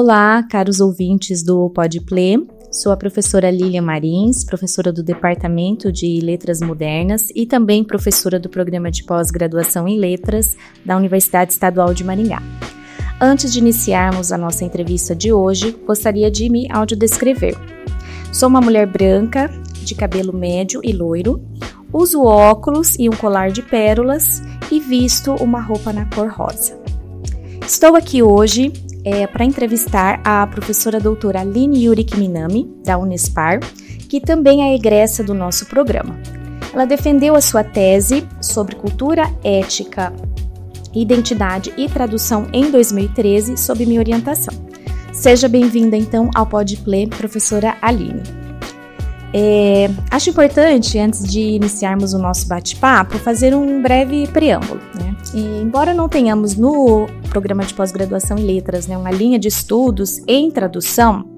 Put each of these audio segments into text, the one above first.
Olá, caros ouvintes do Podplay. Sou a professora Lília Marins, professora do Departamento de Letras Modernas e também professora do Programa de Pós-Graduação em Letras da Universidade Estadual de Maringá. Antes de iniciarmos a nossa entrevista de hoje, gostaria de me audiodescrever. Sou uma mulher branca, de cabelo médio e loiro, uso óculos e um colar de pérolas e visto uma roupa na cor rosa. Estou aqui hoje para entrevistar a professora doutora Aline Yurik Minami, da Unespar, que também é egressa do nosso programa. Ela defendeu a sua tese sobre cultura, ética, identidade e tradução em 2013, sob minha orientação. Seja bem-vinda, então, ao Podplay, professora Aline. Acho importante, antes de iniciarmos o nosso bate-papo, fazer um breve preâmbulo, né? E, embora não tenhamos no programa de pós-graduação em letras, né, uma linha de estudos em tradução,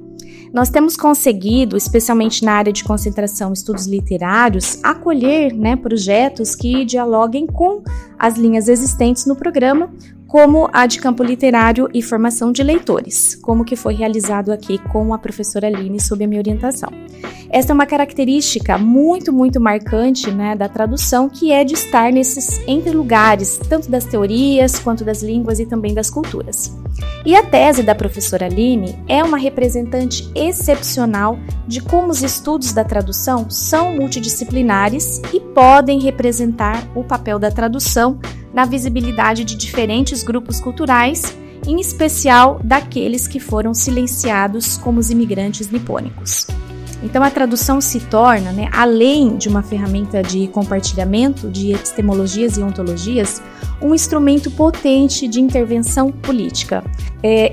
nós temos conseguido, especialmente na área de concentração estudos literários, acolher, né, projetos que dialoguem com as linhas existentes no programa, como a de campo literário e formação de leitores, como que foi realizado aqui com a professora Aline sob a minha orientação. Esta é uma característica muito marcante, né, da tradução, que é de estar nesses entre lugares, tanto das teorias quanto das línguas e também das culturas. E a tese da professora Aline é uma representante excepcional de como os estudos da tradução são multidisciplinares e podem representar o papel da tradução na visibilidade de diferentes grupos culturais, em especial daqueles que foram silenciados como os imigrantes nipônicos. Então, a tradução se torna, né, além de uma ferramenta de compartilhamento de epistemologias e ontologias, um instrumento potente de intervenção política.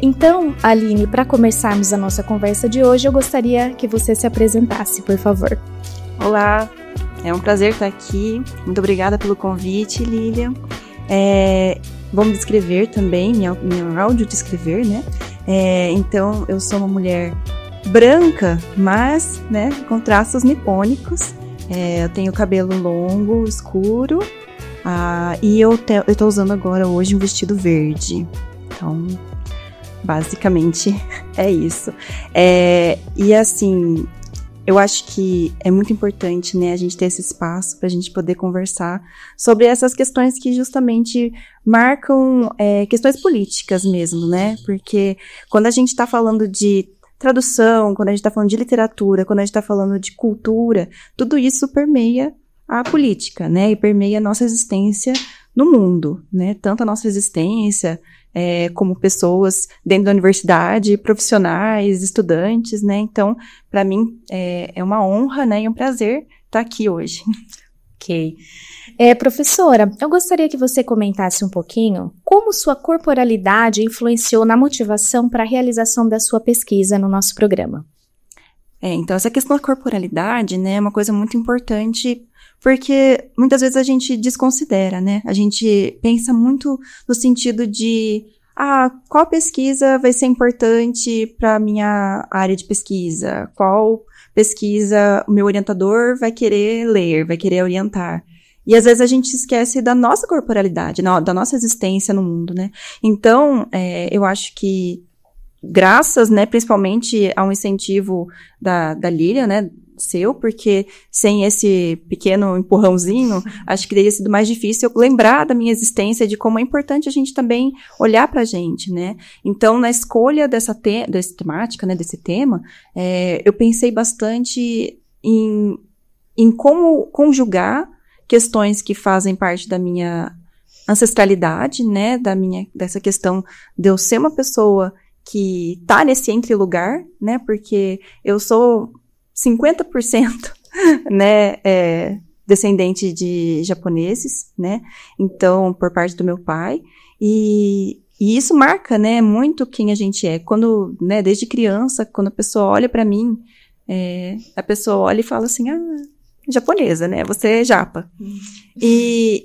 Então, Aline, para começarmos a nossa conversa de hoje, eu gostaria que você se apresentasse, por favor. Olá, é um prazer estar aqui. Muito obrigada pelo convite, Lília. Vou me descrever também, minha audiodescrever, né? Então, eu sou uma mulher branca, mas, né, com traços nipônicos. Eu tenho cabelo longo, escuro, e eu tô usando agora hoje um vestido verde. Então, basicamente, é isso. E assim, eu acho que é muito importante, né, a gente ter esse espaço para a gente poder conversar sobre essas questões que justamente marcam questões políticas mesmo, né? Porque quando a gente está falando de tradução, quando a gente está falando de literatura, quando a gente está falando de cultura, tudo isso permeia a política, né? E permeia a nossa existência no mundo, né? Tanto a nossa existência como pessoas dentro da universidade, profissionais, estudantes, né? Então, para mim, é uma honra, né? E um prazer estar aqui hoje. Ok. Professora, eu gostaria que você comentasse um pouquinho como sua corporalidade influenciou na motivação para a realização da sua pesquisa no nosso programa. Então, essa questão da corporalidade, né, é uma coisa muito importante, porque muitas vezes a gente desconsidera, né? A gente pensa muito no sentido de, qual pesquisa vai ser importante para a minha área de pesquisa? Qual pesquisa o meu orientador vai querer ler, vai querer orientar? E às vezes a gente esquece da nossa corporalidade, da nossa existência no mundo, né? Então, eu acho que graças, né, principalmente a um incentivo da Lília, né, seu, porque sem esse pequeno empurrãozinho, acho que teria sido mais difícil eu lembrar da minha existência, de como é importante a gente também olhar pra gente, né? Então, na escolha dessa temática, né, desse tema, eu pensei bastante em como conjugar questões que fazem parte da minha ancestralidade, né, dessa questão de eu ser uma pessoa que tá nesse entre-lugar, né, porque eu sou 50%, né, descendente de japoneses, né, então, por parte do meu pai, e isso marca, né, muito quem a gente é. Quando, né, desde criança, quando a pessoa olha pra mim, a pessoa olha e fala assim, japonesa, né, você é japa. E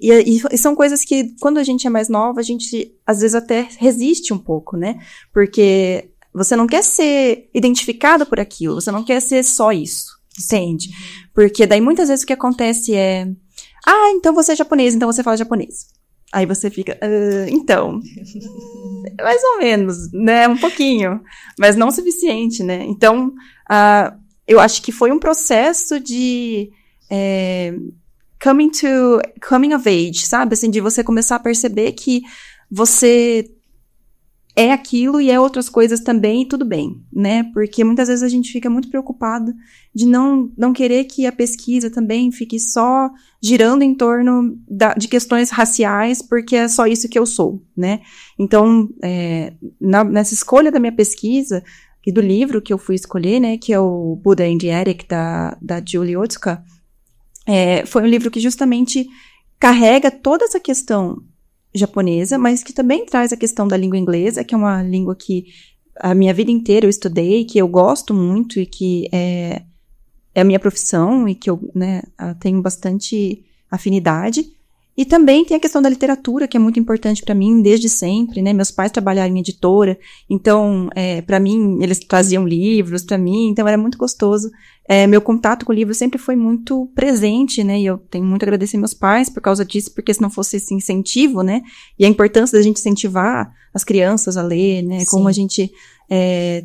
são coisas que, quando a gente é mais nova, a gente, às vezes, até resiste um pouco, né, porque você não quer ser identificado por aquilo, você não quer ser só isso, entende? Porque daí, muitas vezes, o que acontece é, então você é japonês, então você fala japonês. Aí você fica, então, Mais ou menos, né? Um pouquinho, mas não o suficiente, né? Então, eu acho que foi um processo de coming of age, sabe? Assim, de você começar a perceber que você é aquilo e é outras coisas também, e tudo bem, né? Porque muitas vezes a gente fica muito preocupado de não querer que a pesquisa também fique só girando em torno de questões raciais, porque é só isso que eu sou, né? Então, nessa escolha da minha pesquisa e do livro que eu fui escolher, né, que é o Buddha and the Attic, da Julie Otsuka, foi um livro que justamente carrega toda essa questão japonesa, mas que também traz a questão da língua inglesa, que é uma língua que a minha vida inteira eu estudei, que eu gosto muito e que é a minha profissão e que eu, né, tenho bastante afinidade. E também tem a questão da literatura, que é muito importante para mim desde sempre, né? Meus pais trabalharam em editora, então, para mim, eles traziam livros para mim, então era muito gostoso. Meu contato com o livro sempre foi muito presente, né? E eu tenho muito a agradecer meus pais por causa disso, porque se não fosse esse incentivo, né? E a importância da gente incentivar as crianças a ler, né? Sim. Como a gente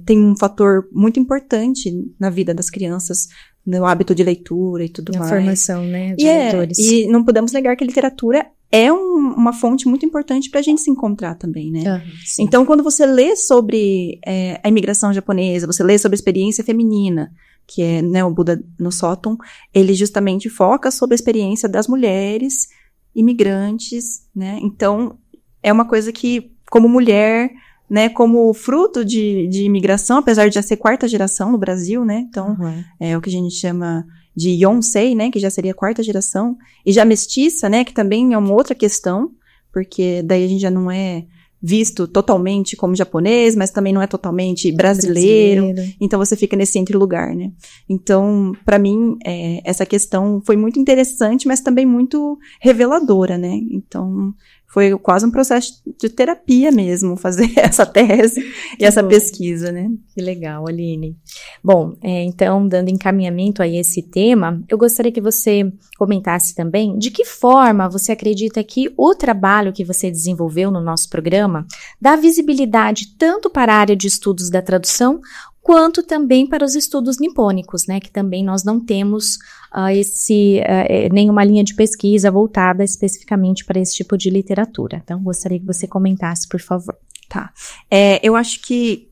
tem um fator muito importante na vida das crianças, no hábito de leitura e tudo mais. A formação, né, de leitores. E não podemos negar que a literatura é uma fonte muito importante para a gente se encontrar também, né? Então, quando você lê sobre a imigração japonesa, você lê sobre a experiência feminina, que é, né, o Buda no Sóton, ele justamente foca sobre a experiência das mulheres imigrantes, né? Então, é uma coisa que, como mulher, né, como fruto de imigração, apesar de já ser 4ª geração no Brasil, né, então, é o que a gente chama de Yonsei, né, que já seria a 4ª geração, e já mestiça, né, que também é uma outra questão, porque daí a gente já não é visto totalmente como japonês, mas também não é totalmente brasileiro. Então você fica nesse entre-lugar, né. Então, pra mim, essa questão foi muito interessante, mas também muito reveladora, né, então foi quase um processo de terapia mesmo, fazer essa tese e essa pesquisa, né? Que legal, Aline. Bom, então, dando encaminhamento a esse tema, eu gostaria que você comentasse também de que forma você acredita que o trabalho que você desenvolveu no nosso programa dá visibilidade tanto para a área de estudos da tradução, quanto também para os estudos nipônicos, né, que também nós não temos nenhuma linha de pesquisa voltada especificamente para esse tipo de literatura. Então, gostaria que você comentasse, por favor. Tá. Eu acho que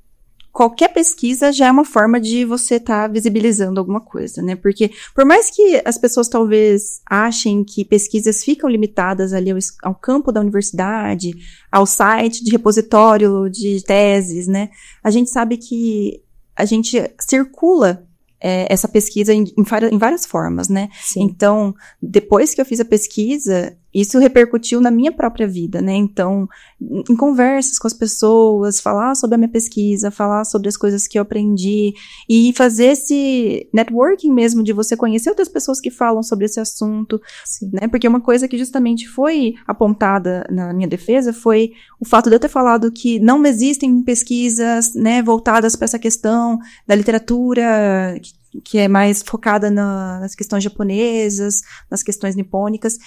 qualquer pesquisa já é uma forma de você estar visibilizando alguma coisa, né, porque por mais que as pessoas talvez achem que pesquisas ficam limitadas ali ao campo da universidade, ao site de repositório de teses, né, a gente sabe que a gente circula essa pesquisa em várias formas, né? Sim. Então, depois que eu fiz a pesquisa, isso repercutiu na minha própria vida, né? Então, em conversas com as pessoas, falar sobre a minha pesquisa, falar sobre as coisas que eu aprendi e fazer esse networking mesmo de você conhecer outras pessoas que falam sobre esse assunto, sim, né? Porque uma coisa que justamente foi apontada na minha defesa foi o fato de eu ter falado que não existem pesquisas, né, voltadas para essa questão da literatura que é mais focada nas questões japonesas, nas questões nipônicas.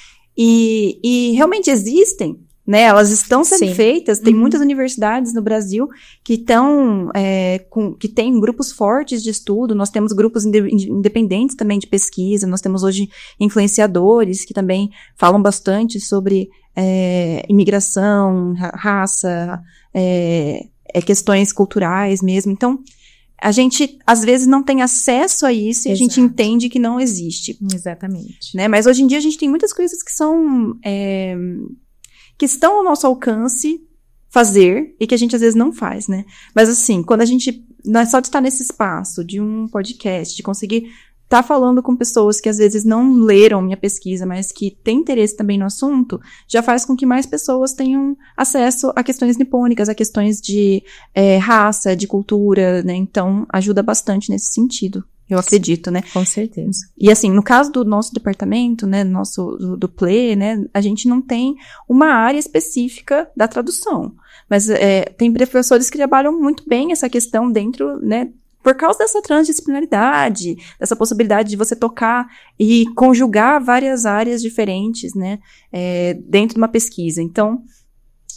E realmente existem, né? Elas estão sendo feitas. Tem muitas universidades no Brasil que estão, que têm grupos fortes de estudo. Nós temos grupos independentes também de pesquisa. Nós temos hoje influenciadores que também falam bastante sobre imigração, raça, questões culturais mesmo. Então, a gente, às vezes, não tem acesso a isso e a gente entende que não existe. Exatamente. Né? Mas hoje em dia a gente tem muitas coisas que são, que estão ao nosso alcance fazer e que a gente às vezes não faz, né? Mas assim, quando a gente, só de estar nesse espaço de um podcast, de conseguir estar falando com pessoas que às vezes não leram minha pesquisa, mas que têm interesse também no assunto, já faz com que mais pessoas tenham acesso a questões nipônicas, a questões de raça, de cultura, né? Então, ajuda bastante nesse sentido, eu acredito, né? Com certeza. E assim, no caso do nosso departamento, né, do PLE, né, a gente não tem uma área específica da tradução, mas tem professores que trabalham muito bem essa questão dentro, né, por causa dessa transdisciplinaridade, dessa possibilidade de você tocar e conjugar várias áreas diferentes, né, dentro de uma pesquisa. Então,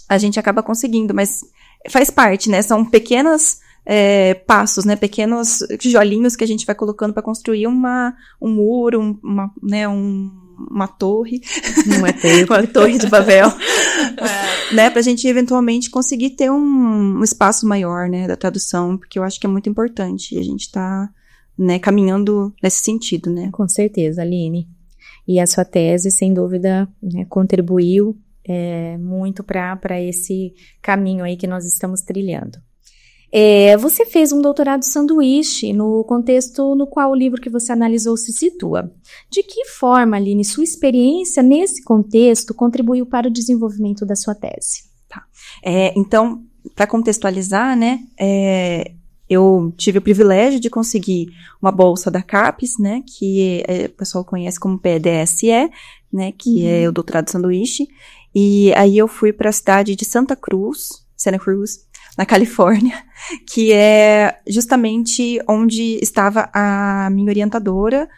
a gente acaba conseguindo, mas faz parte, né? São pequenos passos, né? Pequenos tijolinhos que a gente vai colocando para construir um muro, uma torre. Uma torre de Babel. Né? Pra gente eventualmente conseguir ter um espaço maior, né? Da tradução, porque eu acho que é muito importante. E a gente tá, né, caminhando nesse sentido, né? Com certeza, Aline. E a sua tese, sem dúvida, né, contribuiu muito para esse caminho aí que nós estamos trilhando. Você fez um doutorado sanduíche no contexto no qual o livro que você analisou se situa. De que forma, Aline, sua experiência nesse contexto contribuiu para o desenvolvimento da sua tese? Tá. Então, para contextualizar, né, eu tive o privilégio de conseguir uma bolsa da CAPES, né, que o pessoal conhece como PDSE, né, que é o doutorado sanduíche, e aí eu fui para a cidade de Santa Cruz, na Califórnia, que é justamente onde estava a minha orientadora,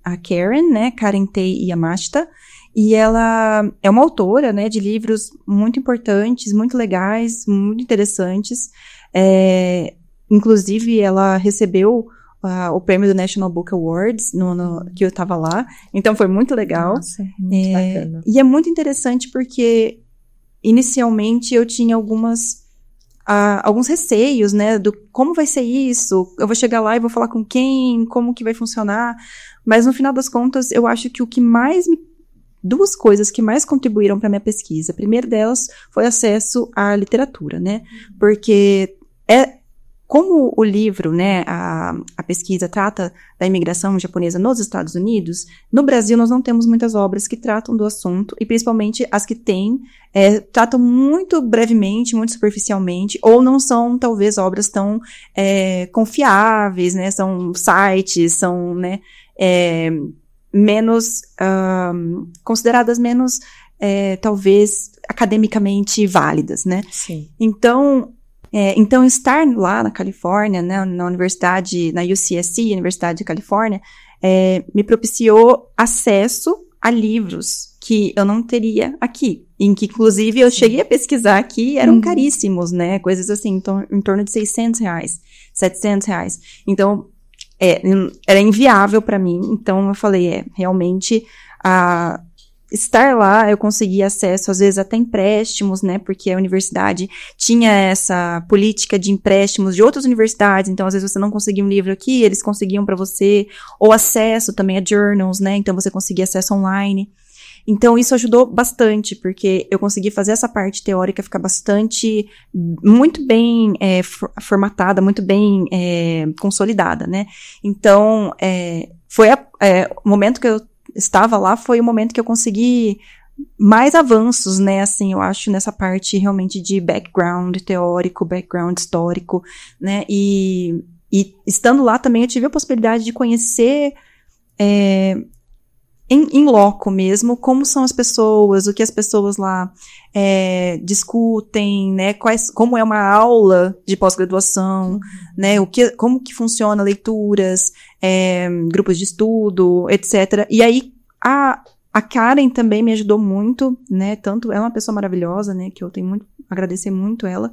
a Karen, né, Karen Tei Yamashita, e ela é uma autora, né, de livros muito importantes, muito legais, muito interessantes. Inclusive, ela recebeu o prêmio do National Book Awards, que eu estava lá, então foi muito legal. Nossa, muito bacana. E é muito interessante porque, inicialmente, eu tinha alguns receios, né, do como vai ser isso, eu vou chegar lá e vou falar com quem, como que vai funcionar, mas no final das contas, eu acho que duas coisas que mais contribuíram para minha pesquisa. A primeira delas foi acesso à literatura, né, porque como o livro, né, a pesquisa trata da imigração japonesa nos Estados Unidos, no Brasil nós não temos muitas obras que tratam do assunto, e principalmente as que têm, tratam muito brevemente, muito superficialmente, ou não são, talvez, obras tão confiáveis, né, são sites, são, né, menos, consideradas menos, talvez, academicamente válidas, né. Sim. Então, estar lá na Califórnia, né, na universidade, na UCSC, Universidade de Califórnia, me propiciou acesso a livros que eu não teria aqui, em que, inclusive, eu cheguei a pesquisar aqui, eram caríssimos, né, coisas assim, em torno de R$600, R$700. Então, era inviável para mim, então eu falei, realmente, estar lá, eu consegui acesso, às vezes, até empréstimos, né, porque a universidade tinha essa política de empréstimos de outras universidades, então, às vezes, você não conseguia um livro aqui, eles conseguiam para você, ou acesso também a journals, né, então você conseguia acesso online. Então, isso ajudou bastante, porque eu consegui fazer essa parte teórica ficar muito bem formatada, muito bem consolidada, né. Então, foi o momento que eu estava lá, foi o momento que eu consegui mais avanços, né, assim, eu acho, nessa parte realmente de background teórico, background histórico, né, e estando lá também eu tive a possibilidade de conhecer em loco mesmo, como são as pessoas, o que as pessoas lá discutem, né, como é uma aula de pós-graduação, né, como que funciona leituras, grupos de estudo, etc. E aí, a Karen também me ajudou muito, né, tanto ela é uma pessoa maravilhosa, né, que eu tenho muito, agradecer muito ela,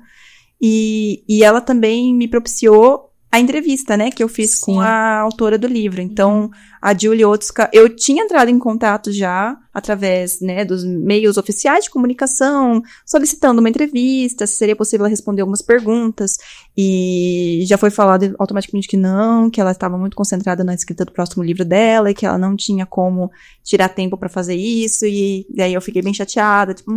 e ela também me propiciou a entrevista, né, que eu fiz com a autora do livro. Então, a Julie Otsuka, eu tinha entrado em contato já, através, né, dos meios oficiais de comunicação, solicitando uma entrevista, se seria possível ela responder algumas perguntas, e já foi falado automaticamente que não, que ela estava muito concentrada na escrita do próximo livro dela, e que ela não tinha como tirar tempo para fazer isso, e daí eu fiquei bem chateada, tipo,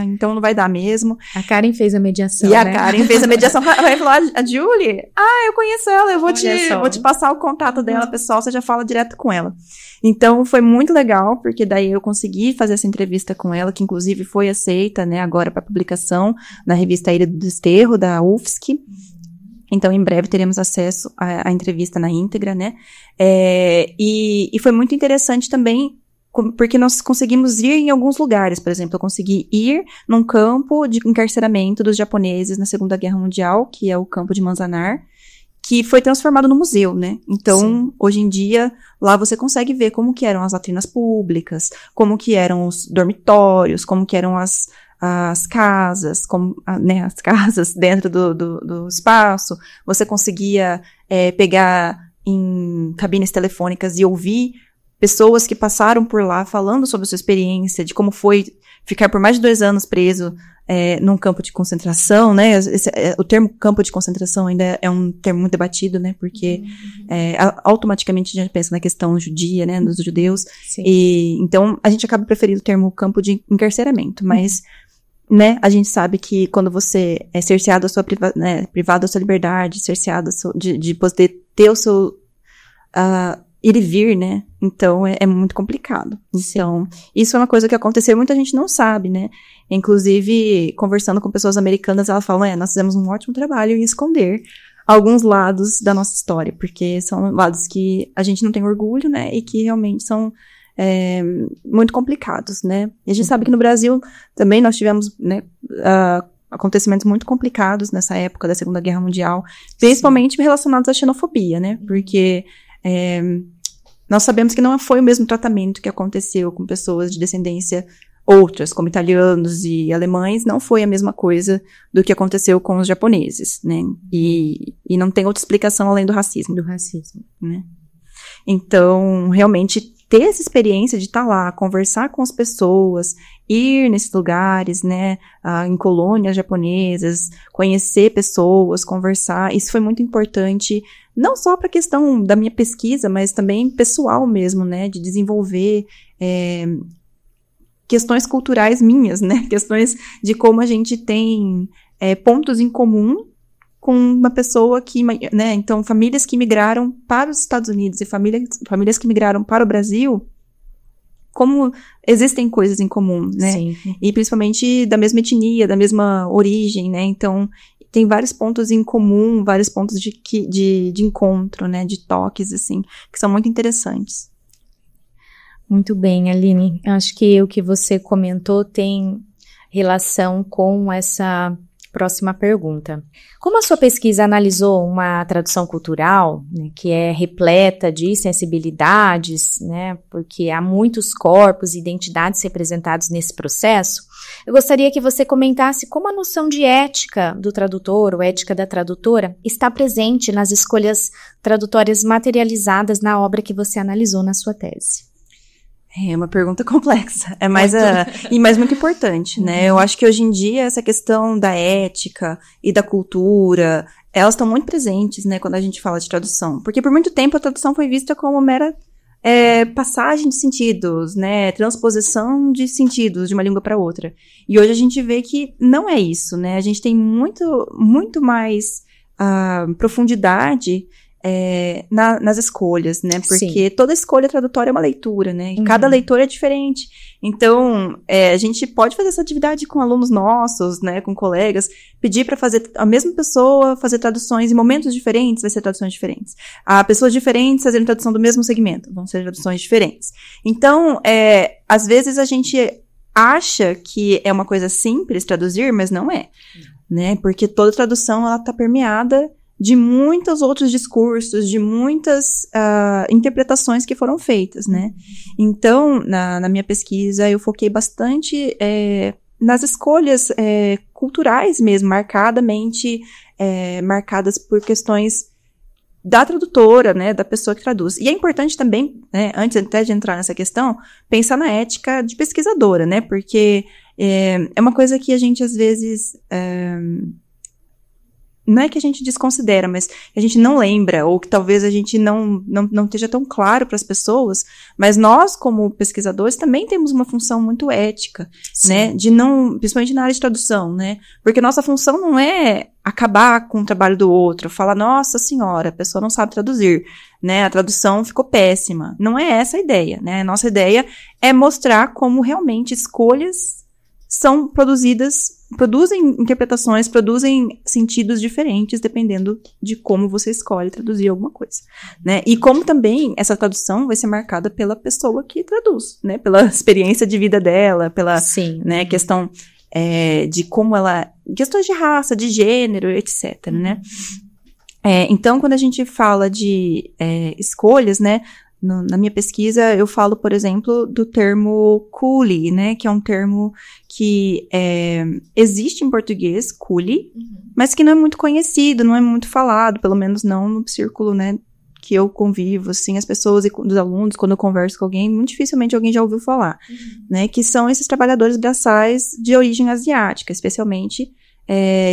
então não vai dar mesmo. A Karen fez a mediação, a Karen fez a mediação, aí falou, a Julie, eu conheço ela, eu vou te passar o contato dela, pessoal, você já fala direto com ela. Então, foi muito legal, porque daí eu consegui fazer essa entrevista com ela, que inclusive foi aceita, né, agora para publicação na revista Ilha do Desterro, da UFSC. Então, em breve teremos acesso à entrevista na íntegra, né, e foi muito interessante também, porque nós conseguimos ir em alguns lugares. Por exemplo, eu consegui ir num campo de encarceramento dos japoneses na Segunda Guerra Mundial, que é o campo de Manzanar, que foi transformado no museu, né? Então, hoje em dia, lá você consegue ver como que eram as latrinas públicas, como que eram os dormitórios, como que eram as as casas, né, as casas dentro do espaço, você conseguia pegar em cabines telefônicas e ouvir pessoas que passaram por lá falando sobre a sua experiência, de como foi ficar por mais de 2 anos preso num campo de concentração, né? O termo campo de concentração ainda é um termo muito debatido, né? Porque automaticamente a gente pensa na questão judia, né? Dos judeus. Sim. E então a gente acaba preferindo o termo campo de encarceramento, mas né? A gente sabe que quando você é cerceado privado da sua liberdade, cerceado de poder ter o seu ir e vir, né? Então, é muito complicado. Então, isso é uma coisa que aconteceu e muita gente não sabe, né? Inclusive, conversando com pessoas americanas, elas falam, nós fizemos um ótimo trabalho em esconder alguns lados da nossa história, porque são lados que a gente não tem orgulho, né? E que realmente são muito complicados, né? E a gente sabe que no Brasil também nós tivemos, né, acontecimentos muito complicados nessa época da Segunda Guerra Mundial, principalmente relacionados à xenofobia, né? Porque nós sabemos que não foi o mesmo tratamento que aconteceu com pessoas de descendência outras, como italianos e alemães, não foi a mesma coisa do que aconteceu com os japoneses, né? E não tem outra explicação além do racismo. Né? Então, realmente, ter essa experiência de estar lá, conversar com as pessoas, ir nesses lugares, né, em colônias japonesas, conhecer pessoas, conversar, isso foi muito importante, não só para a questão da minha pesquisa, mas também pessoal mesmo, né, de desenvolver questões culturais minhas, né, questões de como a gente tem pontos em comum com uma pessoa que, né, então famílias que migraram para os Estados Unidos e famílias que migraram para o Brasil, como existem coisas em comum, né, Sim. E principalmente da mesma etnia, da mesma origem, né, então tem vários pontos em comum, vários pontos de encontro, né, de toques, assim, que são muito interessantes. Muito bem, Aline, acho que o que você comentou tem relação com essa próxima pergunta. Como a sua pesquisa analisou uma tradução cultural, né, que é repleta de sensibilidades, né, porque há muitos corpos e identidades representados nesse processo, eu gostaria que você comentasse como a noção de ética do tradutor ou ética da tradutora está presente nas escolhas tradutórias materializadas na obra que você analisou na sua tese. É uma pergunta complexa, mas muito importante, né? Eu acho que hoje em dia essa questão da ética e da cultura, elas estão muito presentes, né, quando a gente fala de tradução. Porque por muito tempo a tradução foi vista como mera passagem de sentidos, né, transposição de sentidos de uma língua para outra. E hoje a gente vê que não é isso, né? A gente tem muito mais profundidade nas escolhas, né? Porque toda escolha tradutória é uma leitura, né? E cada leitor é diferente. Então, a gente pode fazer essa atividade com alunos nossos, né? Com colegas, pedir para fazer a mesma pessoa fazer traduções em momentos diferentes, vai ser traduções diferentes. Pessoas diferentes fazendo tradução do mesmo segmento, vão ser traduções diferentes. Então, às vezes a gente acha que é uma coisa simples traduzir, mas não é, né? Porque toda tradução, ela tá permeada de muitos outros discursos, de muitas interpretações que foram feitas, né? Então, na minha pesquisa, eu foquei bastante nas escolhas culturais mesmo, marcadas por questões da tradutora, né, da pessoa que traduz. E é importante também, né, antes até de entrar nessa questão, pensar na ética de pesquisadora, né? Porque é uma coisa que a gente, às vezes... não é que a gente desconsidera, mas a gente não lembra, ou que talvez a gente não esteja tão claro para as pessoas, mas nós, como pesquisadores, também temos uma função muito ética, né, principalmente na área de tradução, né, porque nossa função não é acabar com o trabalho do outro, falar, nossa senhora, a pessoa não sabe traduzir, né, a tradução ficou péssima. Não é essa a ideia, né, a nossa ideia é mostrar como realmente escolhas produzem interpretações, produzem sentidos diferentes, dependendo de como você escolhe traduzir alguma coisa, né? E como também essa tradução vai ser marcada pela pessoa que traduz, né? Pela experiência de vida dela, pela né, questão de como ela... questões de raça, de gênero, etc, né? Então, quando a gente fala de escolhas, né? Na minha pesquisa, eu falo, por exemplo, do termo coolie, né? Que é um termo que existe em português, coolie, mas que não é muito conhecido, não é muito falado, pelo menos não no círculo, né? Que eu convivo, assim, as pessoas e dos alunos, quando eu converso com alguém, muito dificilmente alguém já ouviu falar, né? Que são esses trabalhadores braçais de origem asiática, especialmente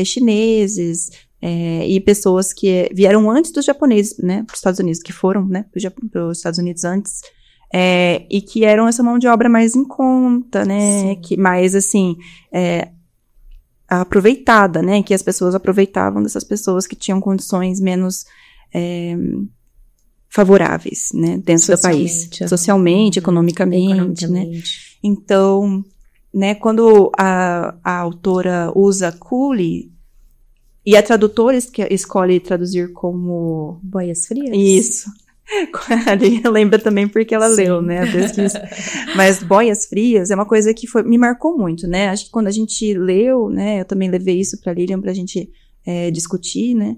chineses, e pessoas que vieram antes dos japoneses, né, para os Estados Unidos, que foram, né, para os Estados Unidos antes, e que eram essa mão de obra mais em conta, né, que mais, assim, aproveitada, né, que as pessoas aproveitavam dessas pessoas que tinham condições menos favoráveis, né, dentro do país, socialmente, economicamente, né. Então, né, quando a autora usa coolie, e a tradutora escolhe traduzir como... Boias frias? Isso. Ali lembra também porque ela leu, né, a pesquisa. Mas boias frias é uma coisa que me marcou muito, né? Acho que quando a gente leu, né, eu também levei isso pra Lilian pra gente discutir, né?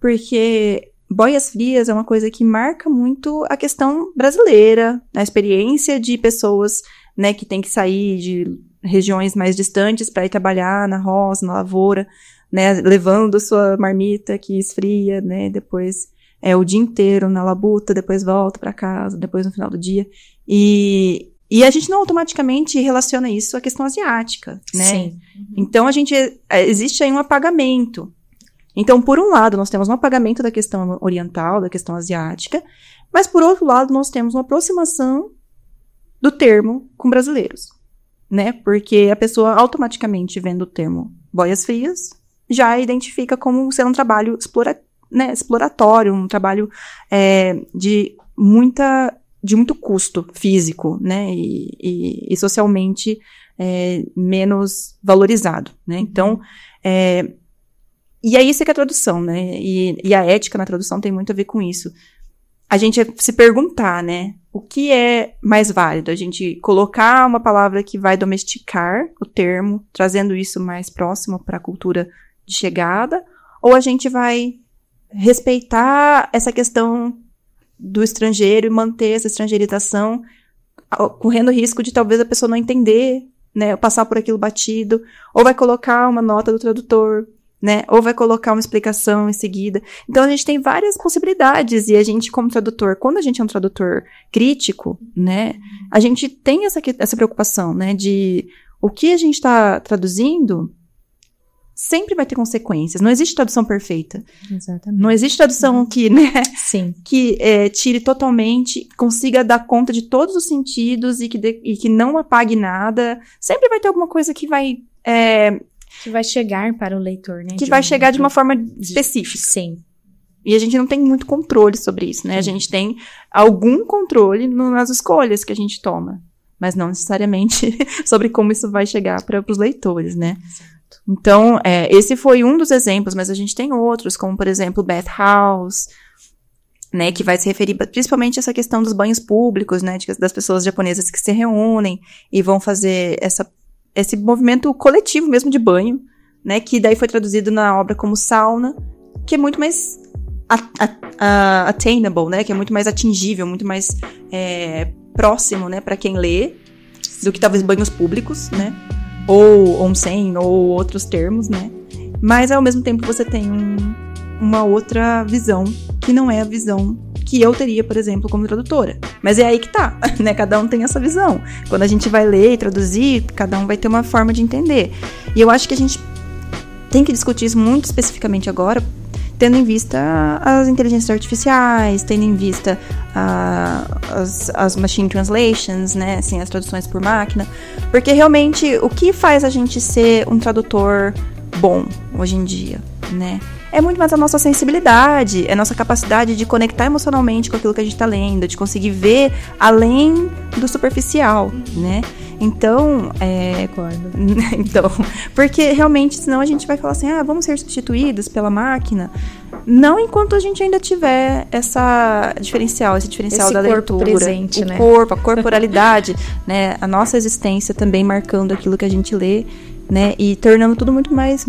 Porque boias frias é uma coisa que marca muito a questão brasileira, a experiência de pessoas, né, que tem que sair de regiões mais distantes pra ir trabalhar na roça, na lavoura, né, levando sua marmita que esfria, né, depois o dia inteiro na labuta, depois volta para casa, depois no final do dia, e a gente não automaticamente relaciona isso à questão asiática, né, Sim. Então existe aí um apagamento. Então, por um lado, nós temos um apagamento da questão oriental, da questão asiática, mas por outro lado, nós temos uma aproximação do termo com brasileiros, né, porque a pessoa automaticamente vendo o termo boias frias, já identifica como sendo um trabalho exploratório, um trabalho de muito custo físico, né, e socialmente menos valorizado, né, então, e é isso que é a tradução, né, e a ética na tradução tem muito a ver com isso. A gente se perguntar, né, o que é mais válido? A gente colocar uma palavra que vai domesticar o termo, trazendo isso mais próximo para a cultura de chegada, ou a gente vai respeitar essa questão do estrangeiro e manter essa estrangeirização, correndo o risco de talvez a pessoa não entender, né, passar por aquilo batido, ou vai colocar uma nota do tradutor, né, ou vai colocar uma explicação em seguida. Então a gente tem várias possibilidades, e a gente como tradutor, quando a gente é um tradutor crítico, né, a gente tem essa preocupação, né, de o que a gente está traduzindo sempre vai ter consequências. Não existe tradução perfeita. Exatamente. Não existe tradução que, né, Sim. que tire totalmente, consiga dar conta de todos os sentidos e que não apague nada. Sempre vai ter alguma coisa que vai... que vai chegar para o leitor, né? Que vai chegar de uma forma específica. Sim. E a gente não tem muito controle sobre isso, né? Sim. A gente tem algum controle nas escolhas que a gente toma, mas não necessariamente sobre como isso vai chegar para os leitores, né? Exato. Então, esse foi um dos exemplos, mas a gente tem outros, como, por exemplo, Bathhouse, né, que vai se referir principalmente a essa questão dos banhos públicos, né, das pessoas japonesas que se reúnem e vão fazer esse movimento coletivo mesmo de banho, né, que daí foi traduzido na obra como sauna, que é muito mais attainable, né, que é muito mais atingível, muito mais próximo, né, para quem lê, do que talvez banhos públicos, né, ou onsen, ou outros termos, né? Mas, ao mesmo tempo, você tem uma outra visão, que não é a visão que eu teria, por exemplo, como tradutora. Mas é aí que tá, né? Cada um tem essa visão. Quando a gente vai ler e traduzir, cada um vai ter uma forma de entender. E eu acho que a gente tem que discutir isso muito especificamente agora, tendo em vista as inteligências artificiais, tendo em vista as machine translations, né, assim, as traduções por máquina, porque realmente o que faz a gente ser um tradutor bom hoje em dia, né, é muito mais a nossa sensibilidade, é a nossa capacidade de conectar emocionalmente com aquilo que a gente está lendo, de conseguir ver além do superficial, né. Então, Concordo. Então, porque realmente, senão a gente vai falar assim, vamos ser substituídos pela máquina. Não enquanto a gente ainda tiver esse diferencial da leitura. Presente, o corpo, a corporalidade, né? A nossa existência também marcando aquilo que a gente lê, né? E tornando tudo muito mais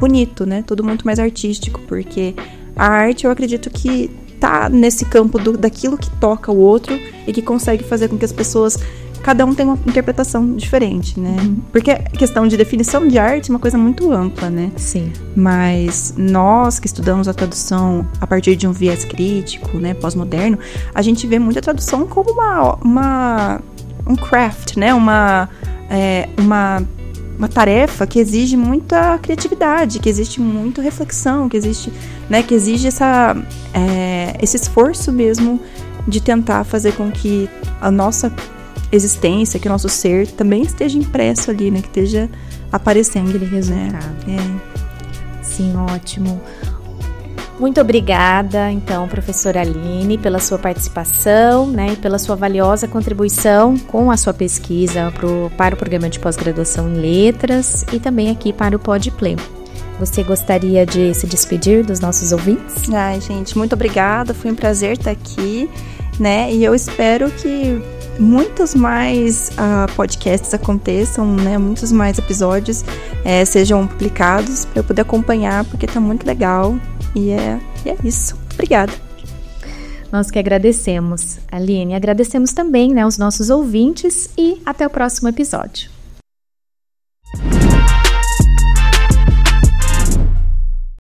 bonito, né? Tudo muito mais artístico, porque a arte, eu acredito que tá nesse campo daquilo que toca o outro e que consegue fazer com que as pessoas, cada um tenha uma interpretação diferente, né? Porque a questão de definição de arte é uma coisa muito ampla, né? Sim. Mas nós que estudamos a tradução a partir de um viés crítico, né, pós-moderno, a gente vê muito a tradução como um craft, né? Uma tarefa que exige muita criatividade, que exige muita reflexão, que existe, né, que exige esse esforço mesmo de tentar fazer com que a nossa existência, que o nosso ser também esteja impresso ali, né, que esteja aparecendo. Aquele resultado. Sim, ótimo. Muito obrigada, então, professora Aline, pela sua participação, né, e pela sua valiosa contribuição com a sua pesquisa para o programa de pós-graduação em letras e também aqui para o PodPlay. Você gostaria de se despedir dos nossos ouvintes? Ai, gente, muito obrigada, foi um prazer estar aqui, né, e eu espero que muitos mais podcasts aconteçam, né, muitos mais episódios sejam publicados para eu poder acompanhar, porque tá muito legal. E é isso. Obrigada. Nós que agradecemos, Aline. Agradecemos também, né, os nossos ouvintes e até o próximo episódio.